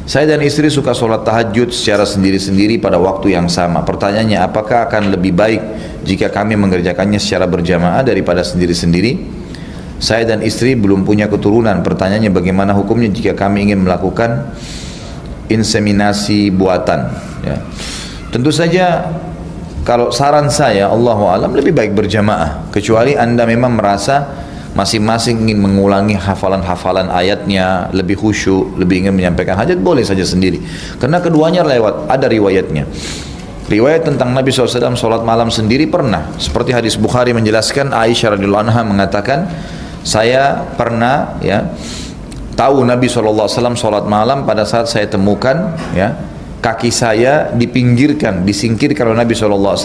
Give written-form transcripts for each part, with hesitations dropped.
Saya dan istri suka sholat tahajud secara sendiri-sendiri pada waktu yang sama. Pertanyaannya, apakah akan lebih baik jika kami mengerjakannya secara berjamaah daripada sendiri-sendiri? Saya dan istri belum punya keturunan. Pertanyaannya, bagaimana hukumnya jika kami ingin melakukan inseminasi buatan? Ya. Tentu saja, kalau saran saya, Allahu a'lam, lebih baik berjamaah. Kecuali Anda memang merasa masing-masing ingin mengulangi hafalan-hafalan ayatnya, lebih khusyuk, lebih ingin menyampaikan hajat, boleh saja sendiri. Karena keduanya lewat, ada riwayatnya. Riwayat tentang Nabi SAW sholat malam sendiri pernah. Seperti hadis Bukhari menjelaskan, Aisyah radhiyallahu anha mengatakan, saya pernah tahu Nabi SAW sholat malam pada saat saya temukan kaki saya dipinggirkan, disingkirkan oleh Nabi SAW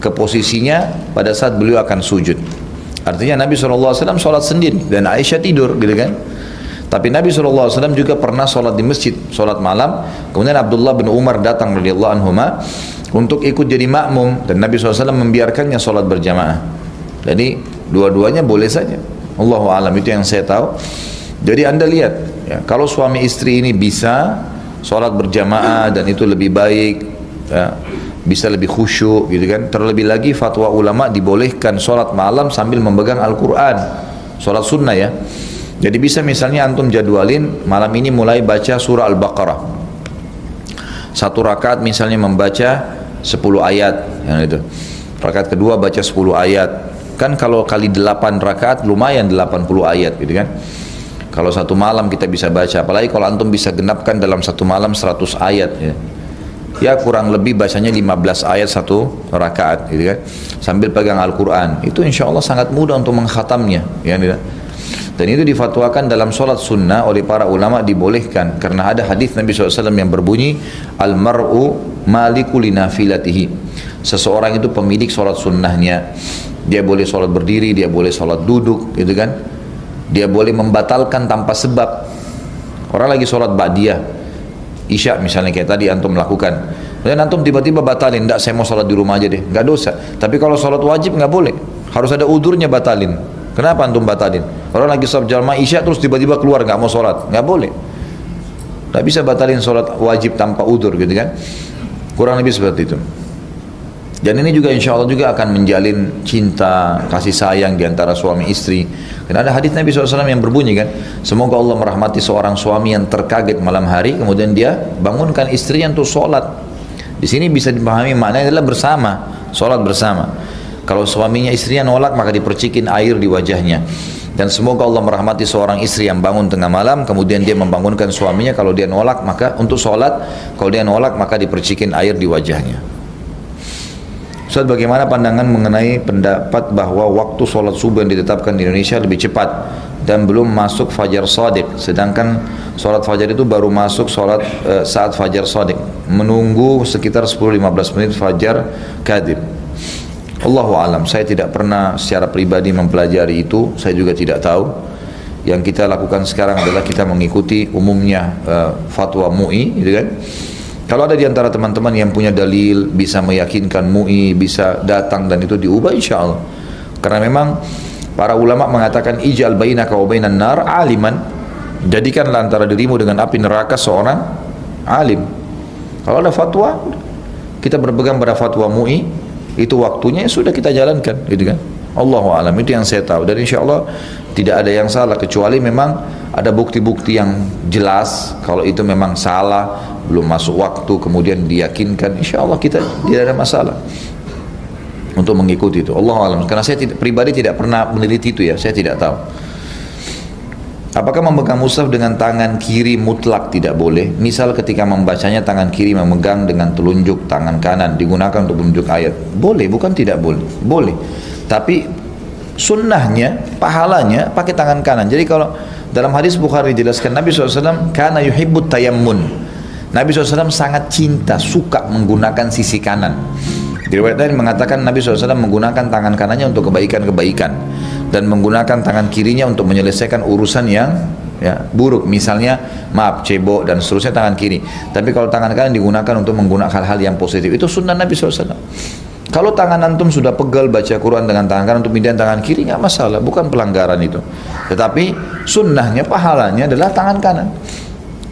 ke posisinya pada saat beliau akan sujud. Artinya Nabi SAW sholat sendiri dan Aisyah tidur gitu kan. Tapi Nabi SAW juga pernah sholat di masjid, sholat malam. Kemudian Abdullah bin Umar datang radhiyallahu anhuma untuk ikut jadi makmum, dan Nabi SAW membiarkannya sholat berjamaah. Jadi dua-duanya boleh saja. Allahu a'lam, itu yang saya tahu. Jadi Anda lihat ya, kalau suami istri ini bisa sholat berjamaah dan itu lebih baik ya, bisa lebih khusyuk gitu kan. Terlebih lagi fatwa ulama dibolehkan sholat malam sambil memegang Al-Quran, sholat sunnah ya. Jadi bisa misalnya antum jadwalin malam ini mulai baca surah Al-Baqarah, satu rakaat misalnya membaca 10 ayat yang itu, rakaat kedua baca 10 ayat. Kan kalau kali 8 rakaat lumayan 80 ayat gitu kan. Kalau satu malam kita bisa baca, apalagi kalau antum bisa genapkan dalam satu malam 100 ayat ya kurang lebih bacanya 15 ayat satu rakaat gitu kan, sambil pegang Al-Quran. Itu insya Allah sangat mudah untuk mengkhatamnya ya. Dan itu difatwakan dalam sholat sunnah oleh para ulama dibolehkan, karena ada hadis Nabi SAW yang berbunyi, Al-mar'u maliku linafilatihi. Seseorang itu pemilik sholat sunnahnya. Dia boleh sholat berdiri, dia boleh sholat duduk gitu kan. Dia boleh membatalkan tanpa sebab. Orang lagi sholat ba'diyah Isya misalnya kayak tadi antum melakukan, dan antum tiba-tiba batalin, enggak saya mau sholat di rumah aja deh, enggak dosa. Tapi kalau sholat wajib enggak boleh, harus ada udurnya batalin. Kenapa antum batalin? Orang lagi sholat jamaah Isya terus tiba-tiba keluar enggak mau sholat, enggak boleh. Enggak bisa batalin sholat wajib tanpa udur gitu kan. Kurang lebih seperti itu. Dan ini juga insya Allah juga akan menjalin cinta, kasih sayang di antara suami istri. Dan ada hadis Nabi SAW yang berbunyi kan, semoga Allah merahmati seorang suami yang terkaget malam hari, kemudian dia bangunkan istrinya untuk sholat. Di sini bisa dipahami maknanya adalah bersama, sholat bersama. Kalau suaminya istrinya nolak, maka dipercikin air di wajahnya. Dan semoga Allah merahmati seorang istri yang bangun tengah malam, kemudian dia membangunkan suaminya. Kalau dia nolak maka untuk sholat, kalau dia nolak maka dipercikin air di wajahnya. Ustaz, bagaimana pandangan mengenai pendapat bahwa waktu sholat subuh yang ditetapkan di Indonesia lebih cepat dan belum masuk fajar shadiq, sedangkan sholat fajar itu baru masuk saat fajar shadiq, menunggu sekitar 10-15 menit fajar kadhib? Allahu alam, saya tidak pernah secara pribadi mempelajari itu, saya juga tidak tahu. Yang kita lakukan sekarang adalah kita mengikuti umumnya fatwa MUI gitu kan. Kalau ada di antara teman-teman yang punya dalil, bisa meyakinkan MUI, bisa datang dan itu diubah insya Allah. Karena memang para ulama mengatakan, ij'al bainaka wa bainan nar aliman, jadikanlah antara dirimu dengan api neraka seorang alim. Kalau ada fatwa, kita berpegang pada fatwa MUI, itu waktunya ya sudah kita jalankan gitu kan. Allahu a'lam, itu yang saya tahu. Dan insya Allah tidak ada yang salah, kecuali memang ada bukti-bukti yang jelas. Kalau itu memang salah, belum masuk waktu, kemudian diyakinkan, insya Allah kita tidak ada masalah untuk mengikuti itu. Allahu a'lam, karena saya pribadi tidak pernah meneliti itu ya, saya tidak tahu. Apakah memegang mushaf dengan tangan kiri mutlak tidak boleh? Misal ketika membacanya tangan kiri memegang dengan telunjuk tangan kanan digunakan untuk menunjuk ayat. Boleh, bukan tidak boleh. Boleh. Tapi sunnahnya, pahalanya pakai tangan kanan. Jadi kalau dalam hadis Bukhari dijelaskan Nabi SAW kana yuhibbut tayammun. Nabi SAW sangat cinta, suka menggunakan sisi kanan. Riwayat lain mengatakan Nabi SAW menggunakan tangan kanannya untuk kebaikan-kebaikan dan menggunakan tangan kirinya untuk menyelesaikan urusan yang buruk, misalnya maaf, cebok dan seterusnya tangan kiri. Tapi kalau tangan kanan digunakan untuk menggunakan hal-hal yang positif. Itu sunnah Nabi SAW. Kalau tangan antum sudah pegal baca Quran dengan tangan kanan untuk pindahin tangan kiri, nggak masalah, bukan pelanggaran itu. Tetapi sunnahnya, pahalanya adalah tangan kanan.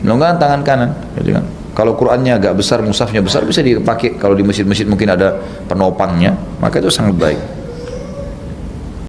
Lengan tangan kanan, gitu kan. Kalau Qurannya agak besar, mushafnya besar, bisa dipakai. Kalau di masjid-masjid mungkin ada penopangnya, maka itu sangat baik.